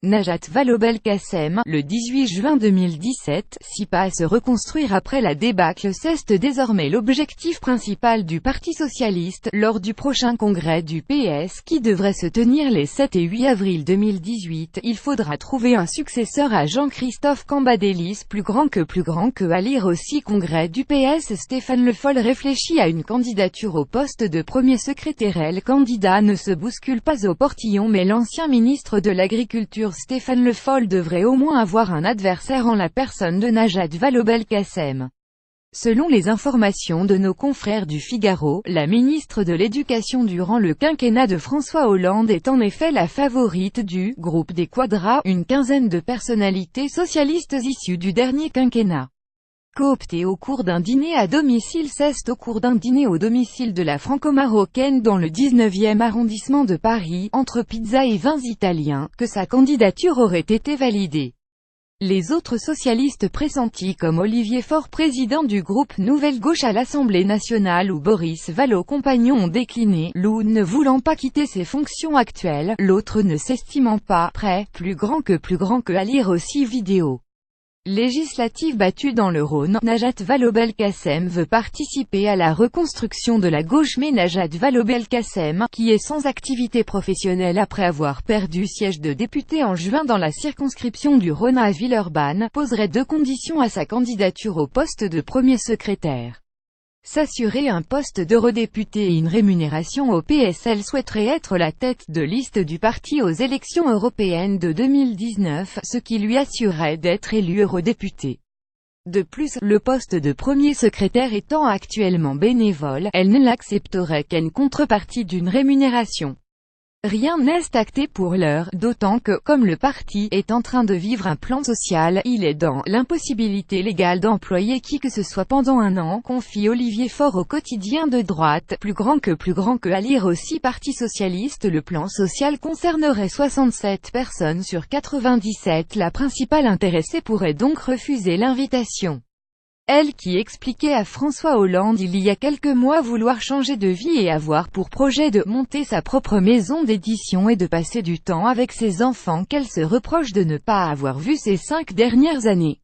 Najat Vallaud-Belkacem, le 18 juin 2017, SIPA à se reconstruire après la débâcle, c'est désormais l'objectif principal du Parti socialiste, lors du prochain congrès du PS qui devrait se tenir les 7 et 8 avril 2018. Il faudra trouver un successeur à Jean-Christophe Cambadélis, plus grand que à lire aussi congrès du PS. Stéphane Le Foll réfléchit à une candidature au poste de premier secrétaire. Le candidat ne se bouscule pas au portillon, mais l'ancien ministre de l'Agriculture Stéphane Le Foll devrait au moins avoir un adversaire en la personne de Najat Vallaud-Belkacem. Selon les informations de nos confrères du Figaro, la ministre de l'Éducation durant le quinquennat de François Hollande est en effet la favorite du « groupe des Quadras », une quinzaine de personnalités socialistes issues du dernier quinquennat. Coopté au cours d'un dîner à domicile. C'est au cours d'un dîner au domicile de la franco-marocaine dans le 19e arrondissement de Paris, entre pizza et vins italiens, que sa candidature aurait été validée. Les autres socialistes pressentis comme Olivier Faure, président du groupe Nouvelle Gauche à l'Assemblée nationale, ou Boris Vallaud compagnon ont décliné, l'un ne voulant pas quitter ses fonctions actuelles, l'autre ne s'estimant pas prêt, plus grand que à lire aussi vidéo. Législative battue dans le Rhône, Najat Vallaud-Belkacem veut participer à la reconstruction de la gauche, mais Najat Vallaud-Belkacem, qui est sans activité professionnelle après avoir perdu siège de député en juin dans la circonscription du Rhône à Villeurbanne, poserait deux conditions à sa candidature au poste de premier secrétaire. S'assurer un poste d'eurodéputé et une rémunération au PS. Elle souhaiterait être la tête de liste du parti aux élections européennes de 2019, ce qui lui assurerait d'être élu eurodéputé. De plus, le poste de premier secrétaire étant actuellement bénévole, elle ne l'accepterait qu'en contrepartie d'une rémunération. Rien n'est acté pour l'heure, d'autant que, comme le parti est en train de vivre un plan social, il est dans l'impossibilité légale d'employer qui que ce soit pendant un an, confie Olivier Faure au quotidien de droite, plus grand que à lire aussi Parti socialiste. Le plan social concernerait 67 personnes sur 97. La principale intéressée pourrait donc refuser l'invitation. Elle qui expliquait à François Hollande il y a quelques mois vouloir changer de vie et avoir pour projet de monter sa propre maison d'édition et de passer du temps avec ses enfants, qu'elle se reproche de ne pas avoir vu ces 5 dernières années.